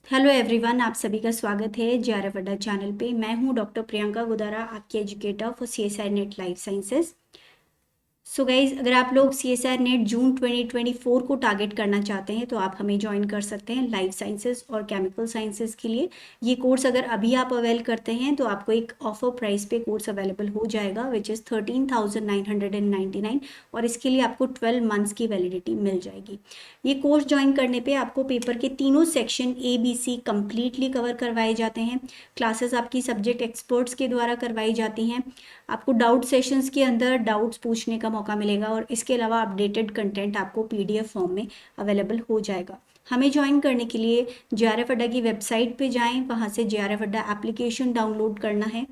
Hello everyone, आप सभी का स्वागत है जेआरएफ अड्डा चैनल पे। मैं हूं डॉक्टर प्रियंका गुदारा, आपकी educator for CSR net life sciences. So guys, अगर आप लोग सीएसआर नेट जून 2024 को टारगेट करना चाहते हैं तो आप हमें ज्वाइन कर सकते हैं लाइफ साइंसेज और केमिकल साइंसेज के लिए। ये कोर्स अगर अभी आप अवेल करते हैं तो आपको एक ऑफर प्राइस पे कोर्स अवेलेबल हो जाएगा विच इज़ 13,999, और इसके लिए आपको 12 मंथ्स की वैलिडिटी मिल जाएगी। ये कोर्स ज्वाइन करने पे आपको पेपर के तीनों सेक्शन ABC कंप्लीटली कवर करवाए जाते हैं। क्लासेस आपकी सब्जेक्ट एक्सपर्ट्स के द्वारा करवाई जाती हैं। आपको डाउट सेशंस के अंदर डाउट्स पूछने का मौका मिलेगा, और इसके अलावा अपडेटेड कंटेंट आपको PDF फॉर्म में अवेलेबल हो जाएगा। हमें ज्वाइन करने के लिए जेआरएफ अड्डा की वेबसाइट पे जाएं, वहाँ से जेआरएफ अड्डा एप्लीकेशन डाउनलोड करना है।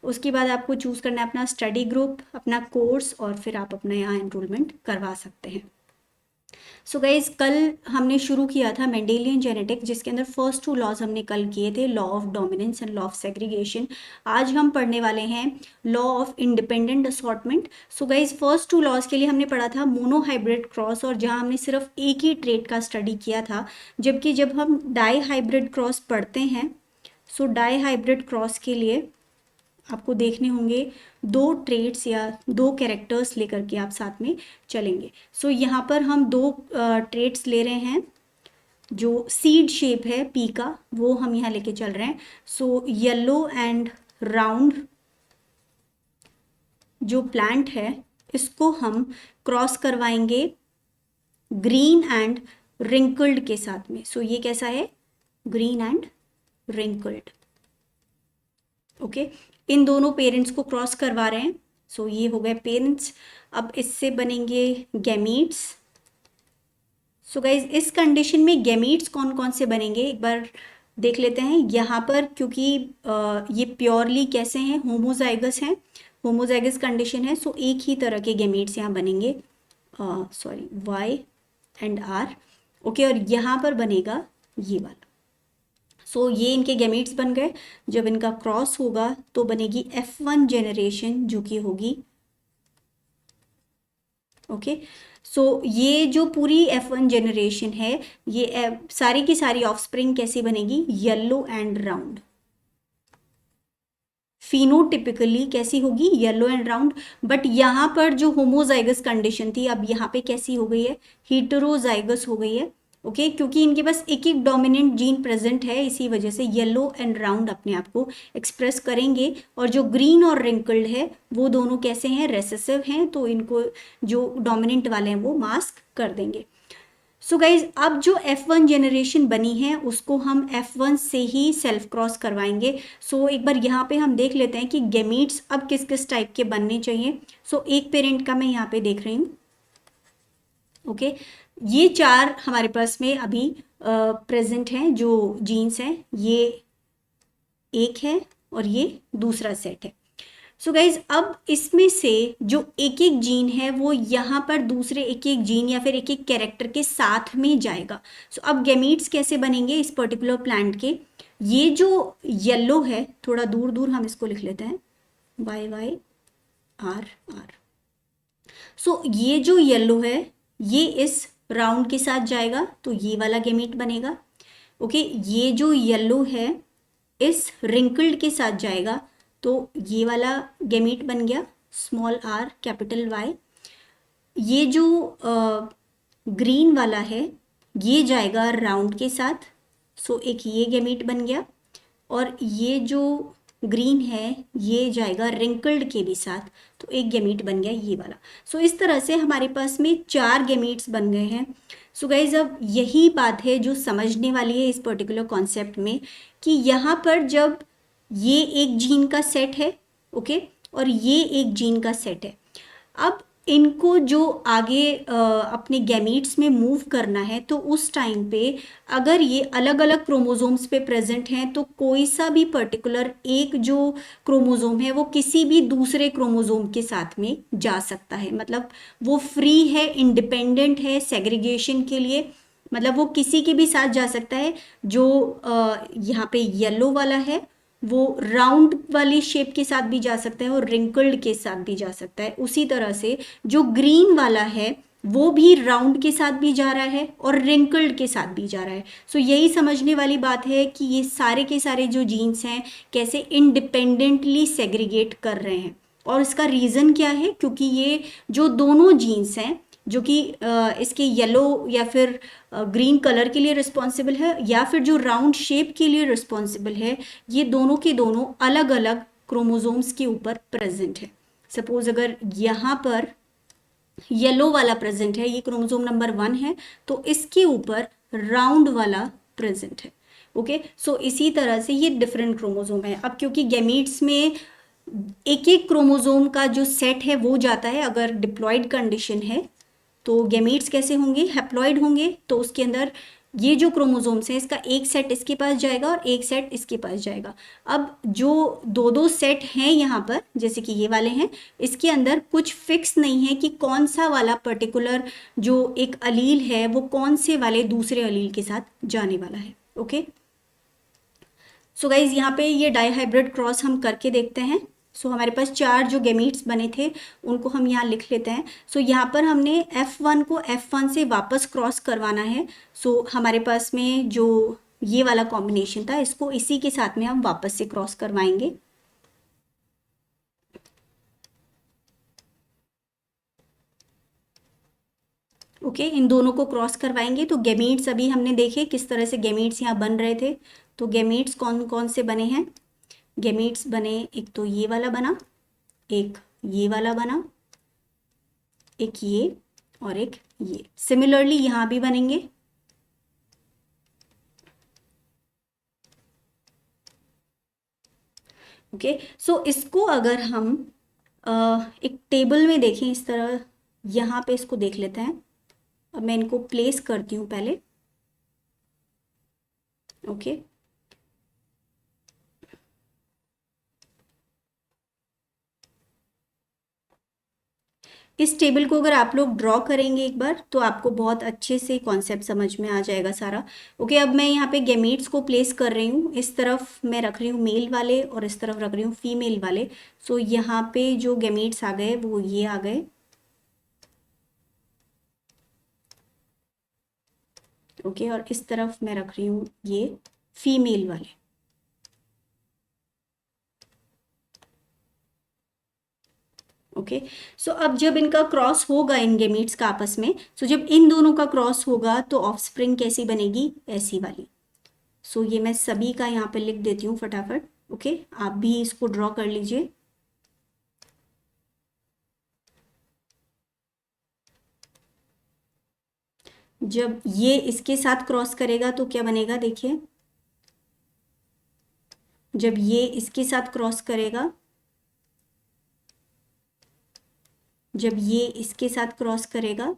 उसके बाद आपको चूज़ करना है अपना स्टडी ग्रुप, अपना कोर्स, और फिर आप अपना यहाँ एनरोलमेंट करवा सकते हैं। सो गाइज, कल हमने शुरू किया था मेंडेलियन जेनेटिक्स, जिसके अंदर फर्स्ट 2 लॉज हमने कल किए थे, law of dominance and law of segregation. आज हम पढ़ने वाले हैं law of independent assortment. So guys, first 2 laws के लिए हमने पढ़ा था मोनोहाइब्रिड क्रॉस, और जहां हमने सिर्फ एक ही ट्रेट का स्टडी किया था, जबकि जब हम डाई हाइब्रिड क्रॉस पढ़ते हैं, सो डाई हाइब्रिड क्रॉस के लिए आपको देखने होंगे 2 ट्रेट्स या 2 कैरेक्टर्स लेकर के आप साथ में चलेंगे। सो यहाँ पर हम 2 ट्रेट्स ले रहे हैं। जो सीड शेप है पी का, वो हम यहाँ लेके चल रहे हैं। सो येलो एंड राउंड जो प्लांट है, इसको हम क्रॉस करवाएंगे ग्रीन एंड रिंकल्ड के साथ में। सो ये कैसा है? Green and wrinkled. ओके, इन दोनों पेरेंट्स को क्रॉस करवा रहे हैं। सो ये हो गए पेरेंट्स। अब इससे बनेंगे गैमीट्स। सो गाइज, इस कंडीशन में गैमीट्स कौन कौन से बनेंगे एक बार देख लेते हैं। यहाँ पर क्योंकि ये प्योरली कैसे हैं, होमोजाइगस हैं, होमोजाइगस कंडीशन है, सो एक ही तरह के गैमीट्स यहाँ बनेंगे, sorry Y and R। Okay, और यहाँ पर बनेगा ये वाला। सो ये इनके गैमीट्स बन गए। जब इनका क्रॉस होगा तो बनेगी F1 जेनरेशन, जो कि होगी ओके। सो ये जो पूरी F1 जेनरेशन है, ये सारी की सारी ऑफस्प्रिंग कैसी बनेगी? Yellow and round. फिनोटिपिकली कैसी होगी? Yellow and round. बट यहाँ पर जो होमोजाइगस कंडीशन थी, अब यहाँ पे कैसी हो गई है? हीटेरोजाइगस हो गई है। ओके, क्योंकि इनके पास एक एक डोमिनेंट जीन प्रेजेंट है, इसी वजह से येलो एंड राउंड अपने आप को एक्सप्रेस करेंगे। और जो ग्रीन और रिंकल्ड है, वो दोनों कैसे हैं? रेसेसिव हैं, तो इनको जो डोमिनेंट वाले हैं वो मास्क कर देंगे। सो गाइज, अब जो F1 जेनरेशन बनी है उसको हम F1 से ही सेल्फ क्रॉस करवाएंगे। सो एक बार यहाँ पे हम देख लेते हैं कि गैमीट्स अब किस किस टाइप के बनने चाहिए। सो एक पेरेंट का मैं यहाँ पे देख रही हूँ। ओके, ये 4 हमारे पास में अभी प्रेजेंट हैं जो जीन्स हैं। ये एक है और ये दूसरा सेट है। सो गाइज, अब इसमें से जो एक एक जीन है वो यहाँ पर दूसरे एक एक जीन या फिर एक एक कैरेक्टर के साथ में जाएगा। सो अब गैमीट्स कैसे बनेंगे इस पर्टिकुलर प्लांट के? ये जो येलो है, थोड़ा दूर दूर हम इसको लिख लेते हैं, YYRR। सो ये जो येलो है, ये इस राउंड के साथ जाएगा, तो ये वाला गैमीट बनेगा। ओके, ये जो येलो है इस रिंकल्ड के साथ जाएगा, तो ये वाला गैमीट बन गया, स्मॉल r कैपिटल Y। ये जो ग्रीन वाला है, ये जाएगा राउंड के साथ, सो एक ये गैमीट बन गया। और ये जो ग्रीन है, ये जाएगा रिंकल्ड के भी साथ, तो एक गैमीट बन गया ये वाला। सो इस तरह से हमारे पास में 4 गैमीट्स बन गए हैं। सो गाइज, अब यही बात है जो समझने वाली है इस पर्टिकुलर कॉन्सेप्ट में, कि यहाँ पर जब ये एक जीन का सेट है, ओके, और ये एक जीन का सेट है, अब इनको जो आगे अपने गैमीट्स में मूव करना है, तो उस टाइम पे अगर ये अलग अलग क्रोमोसोम्स पे प्रेजेंट हैं, तो कोई सा भी पर्टिकुलर एक जो क्रोमोसोम है वो किसी भी दूसरे क्रोमोसोम के साथ में जा सकता है। मतलब वो फ्री है, इंडिपेंडेंट है सेग्रीगेशन के लिए, मतलब वो किसी के भी साथ जा सकता है। जो यहाँ पे येलो वाला है वो राउंड वाली शेप के साथ भी जा सकता है और रिंकल्ड के साथ भी जा सकता है। उसी तरह से जो ग्रीन वाला है वो भी राउंड के साथ भी जा रहा है और रिंकल्ड के साथ भी जा रहा है। सो यही समझने वाली बात है कि ये सारे के सारे जो जीन्स हैं कैसे इंडिपेंडेंटली सेग्रीगेट कर रहे हैं। और इसका रीज़न क्या है, क्योंकि ये जो दोनों जीन्स हैं जो कि इसके येलो या फिर ग्रीन कलर के लिए रिस्पॉन्सिबल है या फिर जो राउंड शेप के लिए रिस्पॉन्सिबल है, ये दोनों के दोनों अलग अलग क्रोमोसोम्स के ऊपर प्रेजेंट है। सपोज अगर यहाँ पर येलो वाला प्रेजेंट है, ये क्रोमोसोम नंबर 1 है, तो इसके ऊपर राउंड वाला प्रेजेंट है। ओके, सो इसी तरह से ये डिफरेंट क्रोमोसोम है। अब क्योंकि गैमीट्स में एक एक क्रोमोसोम का जो सेट है वो जाता है, अगर डिप्लॉयड कंडीशन है तो गैमीट्स कैसे होंगे, हैप्लॉयड होंगे, तो उसके अंदर ये जो क्रोमोसोम्स हैं इसका एक सेट इसके पास जाएगा और एक सेट इसके पास जाएगा। अब जो दो दो सेट हैं यहाँ पर, जैसे कि ये वाले हैं, इसके अंदर कुछ फिक्स नहीं है कि कौन सा वाला पर्टिकुलर जो एक अलील है वो कौन से वाले दूसरे अलील के साथ जाने वाला है। ओके, सो गाइज यहाँ पे ये डाईहाइब्रिड क्रॉस हम करके देखते हैं। सो हमारे पास 4 जो गैमीट्स बने थे उनको हम यहाँ लिख लेते हैं। सो यहाँ पर हमने F1 को F1 से वापस क्रॉस करवाना है। सो हमारे पास में जो ये वाला कॉम्बिनेशन था इसको इसी के साथ में हम वापस से क्रॉस करवाएंगे। ओके, इन दोनों को क्रॉस करवाएंगे तो गैमीट्स अभी हमने देखे किस तरह से गैमीट्स यहाँ बन रहे थे। तो गैमीट्स कौन कौन से बने हैं, गैमीट्स बने, एक तो ये वाला बना, एक ये वाला बना, एक ये और एक ये। सिमिलरली यहाँ भी बनेंगे। ओके, सो इसको अगर हम एक टेबल में देखें इस तरह, यहाँ पे इसको देख लेते हैं। अब मैं इनको प्लेस करती हूँ पहले। ओके, इस टेबल को अगर आप लोग ड्रॉ करेंगे एक बार तो आपको बहुत अच्छे से कॉन्सेप्ट समझ में आ जाएगा सारा। ओके, अब मैं यहाँ पे गैमीट्स को प्लेस कर रही हूँ। इस तरफ मैं रख रही हूँ मेल वाले और इस तरफ रख रही हूँ फीमेल वाले। सो यहाँ पे जो गैमीट्स आ गए वो ये आ गए। ओके, और इस तरफ मैं रख रही हूँ ये फीमेल वाले। ओके, सो अब जब इनका क्रॉस होगा इन गैमीट्स का आपस में, सो जब इन दोनों का क्रॉस होगा तो ऑफस्प्रिंग कैसी बनेगी, ऐसी वाली। सो ये मैं सभी का यहाँ पे लिख देती हूँ फटाफट। ओके, आप भी इसको ड्रॉ कर लीजिए। जब ये इसके साथ क्रॉस करेगा तो क्या बनेगा, देखिए, जब ये इसके साथ क्रॉस करेगा, जब ये इसके साथ क्रॉस करेगा,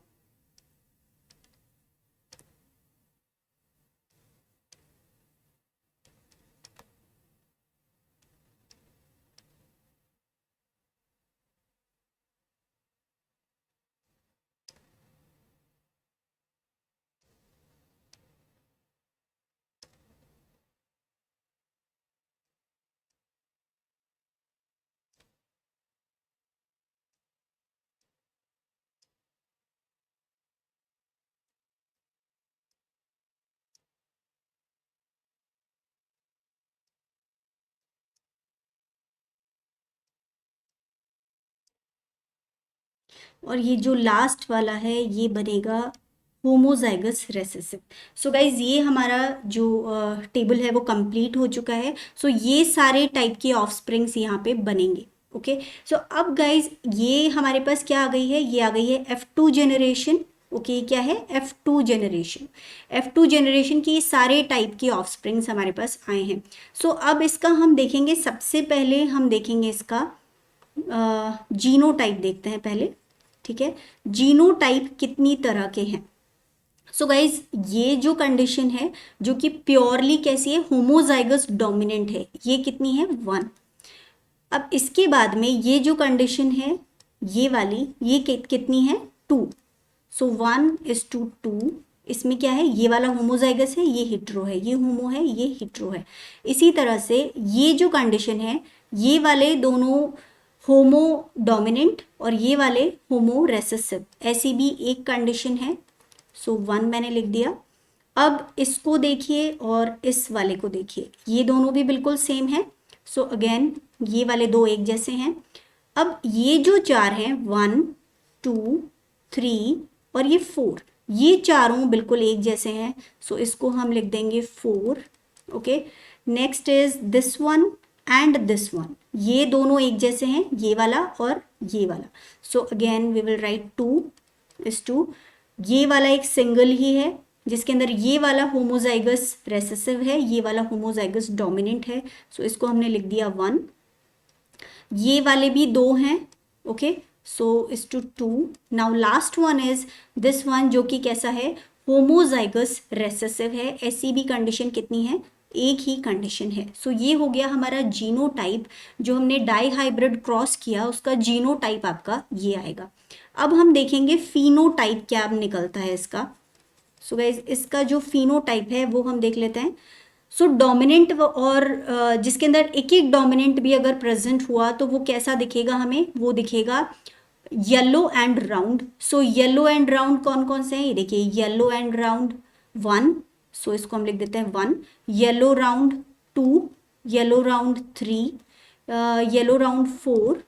और ये जो लास्ट वाला है ये बनेगा होमोजाइगस रेसेसिव। सो गाइज ये हमारा जो टेबल है वो कंप्लीट हो चुका है। सो ये सारे टाइप के ऑफस्प्रिंग्स यहाँ पे बनेंगे। ओके, सो अब गाइज ये हमारे पास क्या आ गई है, ये आ गई है F2 जनरेशन। ओके, क्या है, F2 जनरेशन। F2 जनरेशन की ये सारे टाइप के ऑफस्प्रिंग्स हमारे पास आए हैं। सो अब इसका हम देखेंगे, सबसे पहले हम देखेंगे इसका जीनोटाइप देखते हैं पहले। ठीक है, जीनोटाइप कितनी तरह के हैं। सो गाइज ये जो कंडीशन है जो कि प्योरली कैसी है, होमोजाइगस डोमिनेंट है, ये कितनी है, 1। अब इसके बाद में ये जो कंडीशन है ये वाली, ये कितनी है, 2। सो 1:2। इसमें क्या है, ये वाला होमोजाइगस है, ये हिट्रो है, ये होमो है, ये हिट्रो है। इसी तरह से ये जो कंडीशन है, ये वाले दोनों होमो डोमिनेंट और ये वाले होमो रेसेसिव, ऐसी भी एक कंडीशन है। सो 1 मैंने लिख दिया। अब इसको देखिए और इस वाले को देखिए, ये दोनों भी बिल्कुल सेम है। सो अगेन ये वाले दो एक जैसे हैं। अब ये जो चार हैं 1 2 3 और ये 4, ये चारों बिल्कुल एक जैसे हैं। सो इसको हम लिख देंगे 4। Okay, next is this one and this one, ये दोनों एक जैसे हैं, ये वाला और ये वाला। So again we will write 2 is 2। ये वाला एक सिंगल ही है जिसके अंदर ये वाला होमोजाइगस रेसेसिव है, ये वाला होमोजाइगस डोमिनेंट है। सो इसको हमने लिख दिया 1। ये वाले भी दो हैं। Okay, so is to 2। Now last one is this one, जो कि कैसा है, होमोजाइगस रेसेसिव है। ऐसी भी कंडीशन कितनी है, एक ही कंडीशन है। सो ये हो गया हमारा जीनोटाइप, जो हमने डाई हाइब्रिड क्रॉस किया उसका जीनोटाइप आपका ये आएगा। अब हम देखेंगे फिनोटाइप क्या निकलता है इसका। सो गाइज इसका जो फिनोटाइप है वो हम देख लेते हैं। सो डोमिनेंट और जिसके अंदर एक एक डोमिनेंट भी अगर प्रेजेंट हुआ तो वो कैसा दिखेगा हमें, वो दिखेगा yellow and round. So yellow and round कौन कौन से हैं, ये देखिए येलो एंड राउंड 1, सो इसको हम लिख देते हैं 1। Yellow round 2, yellow round 3, yellow round 4,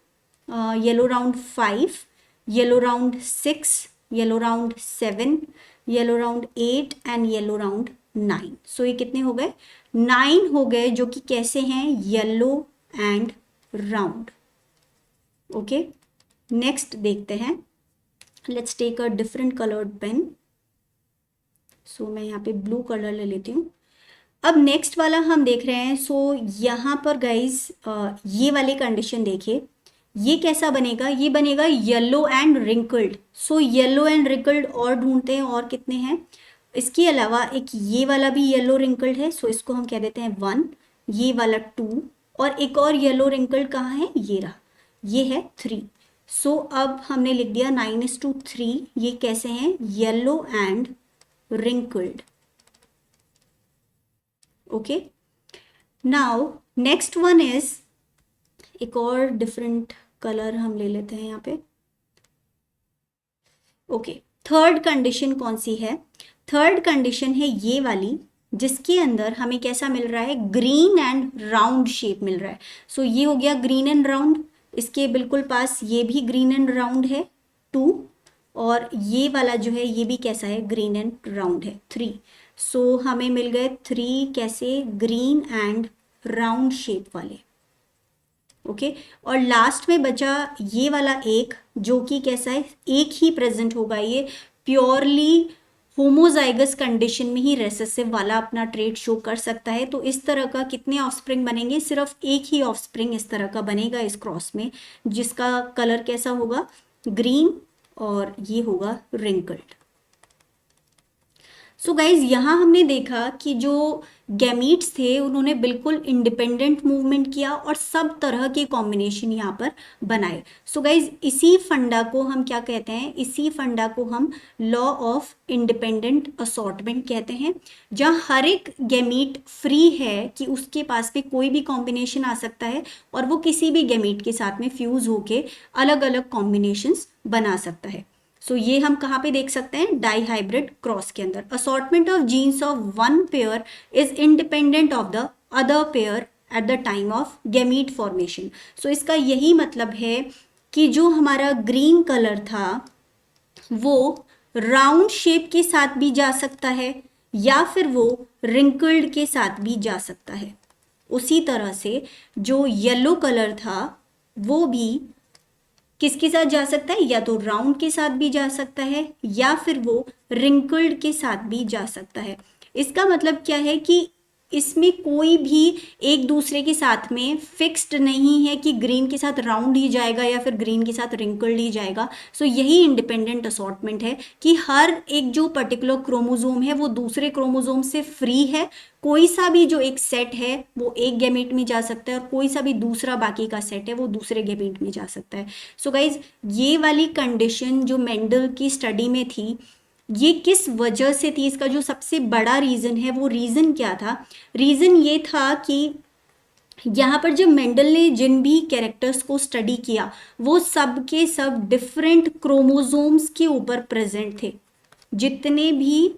yellow round 5, yellow round 6, yellow round 7, yellow round 8 and yellow round 9। सो ये कितने हो गए, 9 हो गए, जो कि कैसे हैं, yellow and round. Okay, next देखते हैं। Let's take a different coloured pen. So मैं यहाँ पे ब्लू कलर ले लेती हूँ। अब नेक्स्ट वाला हम देख रहे हैं। सो यहाँ पर गाइज ये वाली कंडीशन देखिए, ये कैसा बनेगा, ये बनेगा yellow and wrinkled. So yellow and wrinkled और ढूंढते हैं, और कितने हैं। इसके अलावा एक ये वाला भी येलो रिंकल्ड है, सो इसको हम कह देते हैं 1। ये वाला 2 और एक और येलो रिंकल्ड कहाँ है, ये रहा, ये है 3। सो अब हमने लिख दिया 9:3, ये कैसे हैं, yellow and wrinkled. Okay, now next one is, एक और डिफरेंट कलर हम ले लेते हैं यहाँ पे। ओके, थर्ड कंडीशन कौन सी है, थर्ड कंडीशन है ये वाली, जिसके अंदर हमें कैसा मिल रहा है, ग्रीन एंड राउंड शेप मिल रहा है। सो ये हो गया ग्रीन एंड राउंड, इसके बिल्कुल पास ये भी ग्रीन एंड राउंड है 2, और ये वाला जो है ये भी कैसा है, ग्रीन एंड राउंड है 3। सो हमें मिल गए 3 कैसे, ग्रीन एंड राउंड शेप वाले। ओके, और लास्ट में बचा ये वाला एक, जो कि कैसा है, एक ही प्रेजेंट होगा, ये प्योरली होमोजाइगस कंडीशन में ही रेसेसिव वाला अपना ट्रेट शो कर सकता है। तो इस तरह का कितने ऑफस्प्रिंग बनेंगे, सिर्फ एक ही ऑफस्प्रिंग इस तरह का बनेगा इस क्रॉस में, जिसका कलर कैसा होगा, ग्रीन, और ये होगा रिंकल्ड। सो गाइज यहाँ हमने देखा कि जो गैमीट्स थे उन्होंने बिल्कुल इंडिपेंडेंट मूवमेंट किया और सब तरह के कॉम्बिनेशन यहाँ पर बनाए। सो गाइज इसी फंडा को हम क्या कहते हैं, इसी फंडा को हम लॉ ऑफ इंडिपेंडेंट असॉर्टमेंट कहते हैं, जहाँ हर एक गैमीट फ्री है कि उसके पास भी कोई भी कॉम्बिनेशन आ सकता है और वो किसी भी गैमीट के साथ में फ्यूज होके अलग अलग कॉम्बिनेशंस बना सकता है। सो ये हम कहाँ पे देख सकते हैं, डाई हाइब्रिड क्रॉस के अंदर। Assortment of genes of one pair is independent of the other pair at the time of gamete formation. So इसका यही मतलब है कि जो हमारा ग्रीन कलर था वो राउंड शेप के साथ भी जा सकता है या फिर वो रिंकल्ड के साथ भी जा सकता है। उसी तरह से जो येलो कलर था वो भी किसके साथ जा सकता है, या तो राउंड के साथ भी जा सकता है या फिर वो रिंकल्ड के साथ भी जा सकता है। इसका मतलब क्या है कि इसमें कोई भी एक दूसरे के साथ में फिक्स्ड नहीं है कि ग्रीन के साथ राउंड ही जाएगा या फिर ग्रीन के साथ रिंकल्ड ही जाएगा। सो यही इंडिपेंडेंट असॉर्टमेंट है कि हर एक जो पर्टिकुलर क्रोमोजोम है वो दूसरे क्रोमोजोम से फ्री है। कोई सा भी जो एक सेट है वो एक गैमेट में जा सकता है और कोई सा भी दूसरा बाकी का सेट है वो दूसरे गैमेट में जा सकता है। सो गाइज ये वाली कंडीशन जो मेंडल की स्टडी में थी, ये किस वजह से थी, इसका जो सबसे बड़ा रीज़न है वो रीज़न क्या था, रीज़न ये था कि यहाँ पर जब मेंडल ने जिन भी कैरेक्टर्स को स्टडी किया वो सब के सब डिफरेंट क्रोमोसोम्स के ऊपर प्रेजेंट थे। जितने भी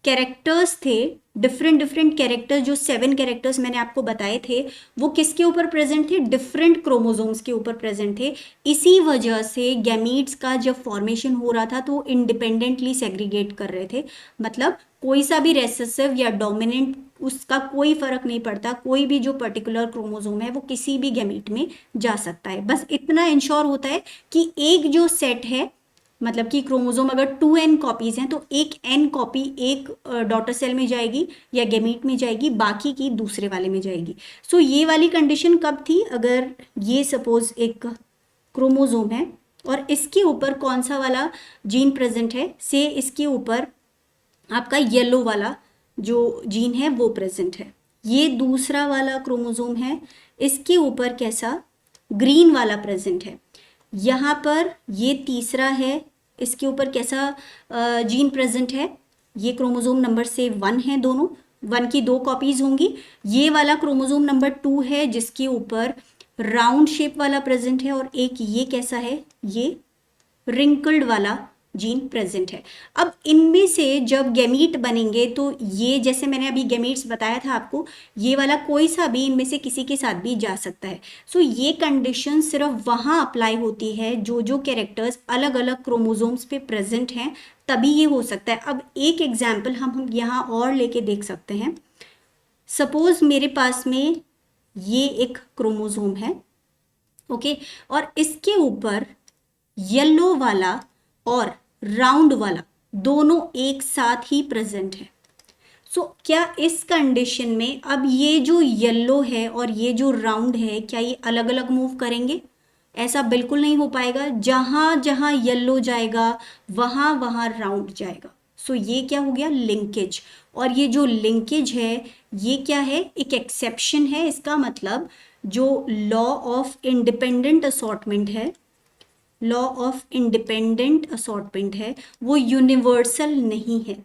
कैरेक्टर्स थे, डिफरेंट डिफरेंट कैरेक्टर्स, जो 7 कैरेक्टर्स मैंने आपको बताए थे, वो किसके ऊपर प्रेजेंट थे? डिफरेंट क्रोमोसोम्स के ऊपर प्रेजेंट थे। इसी वजह से गैमीट्स का जब फॉर्मेशन हो रहा था तो इंडिपेंडेंटली सेग्रीगेट कर रहे थे। मतलब कोई सा भी रेसेसिव या डोमिनेंट, उसका कोई फर्क नहीं पड़ता, कोई भी जो पर्टिकुलर क्रोमोसोम है वो किसी भी गैमीट में जा सकता है। बस इतना इंश्योर होता है कि एक जो सेट है, मतलब कि क्रोमोसोम अगर 2n कॉपीज हैं तो एक n कॉपी एक डॉटर सेल में जाएगी या गैमीट में जाएगी, बाकी की दूसरे वाले में जाएगी। सो ये वाली कंडीशन कब थी? अगर ये सपोज एक क्रोमोसोम है और इसके ऊपर कौन सा वाला जीन प्रेजेंट है, से इसके ऊपर आपका येलो वाला जो जीन है वो प्रेजेंट है। ये दूसरा वाला क्रोमोसोम है, इसके ऊपर कैसा? ग्रीन वाला प्रेजेंट है। यहाँ पर ये तीसरा है, इसके ऊपर कैसा जीन प्रेजेंट है? ये क्रोमोसोम नंबर से 1 है, दोनों 1 की 2 कॉपीज होंगी। ये वाला क्रोमोसोम नंबर 2 है जिसके ऊपर राउंड शेप वाला प्रेजेंट है, और एक ये कैसा है? ये रिंकल्ड वाला जीन प्रेजेंट है। अब इनमें से जब गैमीट बनेंगे तो ये, जैसे मैंने अभी गैमीट्स बताया था आपको, ये वाला कोई सा भी इनमें से किसी के साथ भी जा सकता है। सो ये कंडीशन सिर्फ वहाँ अप्लाई होती है जो जो कैरेक्टर्स अलग अलग क्रोमोसोम्स पे प्रेजेंट हैं, तभी ये हो सकता है। अब एक एग्जाम्पल हम यहाँ और लेके देख सकते हैं। सपोज मेरे पास में ये एक क्रोमोसोम है, ओके, और इसके ऊपर येलो वाला और राउंड वाला दोनों एक साथ ही प्रेजेंट है। सो क्या इस कंडीशन में अब ये जो येलो है और ये जो राउंड है, क्या ये अलग अलग मूव करेंगे? ऐसा बिल्कुल नहीं हो पाएगा। जहां जहां येलो जाएगा वहां वहां राउंड जाएगा। सो ये क्या हो गया? लिंकेज। और ये जो लिंकेज है ये क्या है? एक एक्सेप्शन है। इसका मतलब जो लॉ ऑफ इंडिपेंडेंट असॉर्टमेंट है, लॉ ऑफ इंडिपेंडेंट असॉर्टमेंट है, वो यूनिवर्सल नहीं है।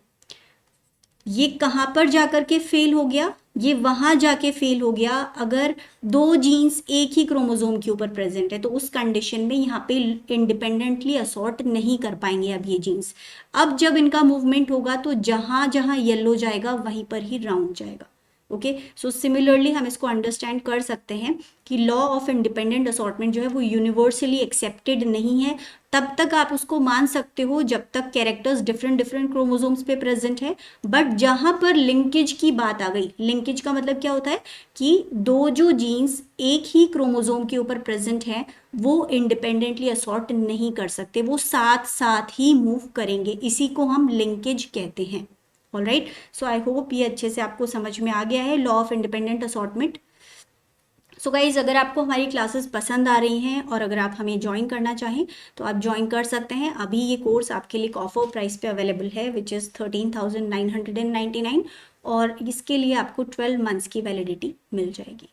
ये कहाँ पर जाकर के फेल हो गया? ये वहां जाके फेल हो गया अगर दो जीन्स एक ही क्रोमोसोम के ऊपर प्रेजेंट है, तो उस कंडीशन में यहाँ पे इंडिपेंडेंटली असॉर्ट नहीं कर पाएंगे अब ये जीन्स। अब जब इनका मूवमेंट होगा तो जहां जहां येलो जाएगा वहीं पर ही राउंड जाएगा। ओके, सो सिमिलरली हम इसको अंडरस्टैंड कर सकते हैं कि लॉ ऑफ इंडिपेंडेंट असॉर्टमेंट जो है वो यूनिवर्सली एक्सेप्टेड नहीं है। तब तक आप उसको मान सकते हो जब तक कैरेक्टर्स डिफरेंट डिफरेंट क्रोमोसोम्स पे प्रेजेंट है। बट जहां पर लिंकेज की बात आ गई, लिंकेज का मतलब क्या होता है कि दो जो जीन्स एक ही क्रोमोसोम के ऊपर प्रेजेंट हैं वो इंडिपेंडेंटली असॉर्ट नहीं कर सकते, वो साथ साथ ही मूव करेंगे। इसी को हम लिंकेज कहते हैं। All right, so I hope ये अच्छे से आपको समझ में आ गया है law of independent assortment. So guys, अगर आपको हमारी क्लासेस पसंद आ रही हैं और अगर आप हमें ज्वाइन करना चाहें तो आप ज्वाइन कर सकते हैं। अभी ये कोर्स आपके लिए ऑफर प्राइस पे अवेलेबल है, विच इज़ 13,999, और इसके लिए आपको 12 मंथ्स की वैलिडिटी मिल जाएगी।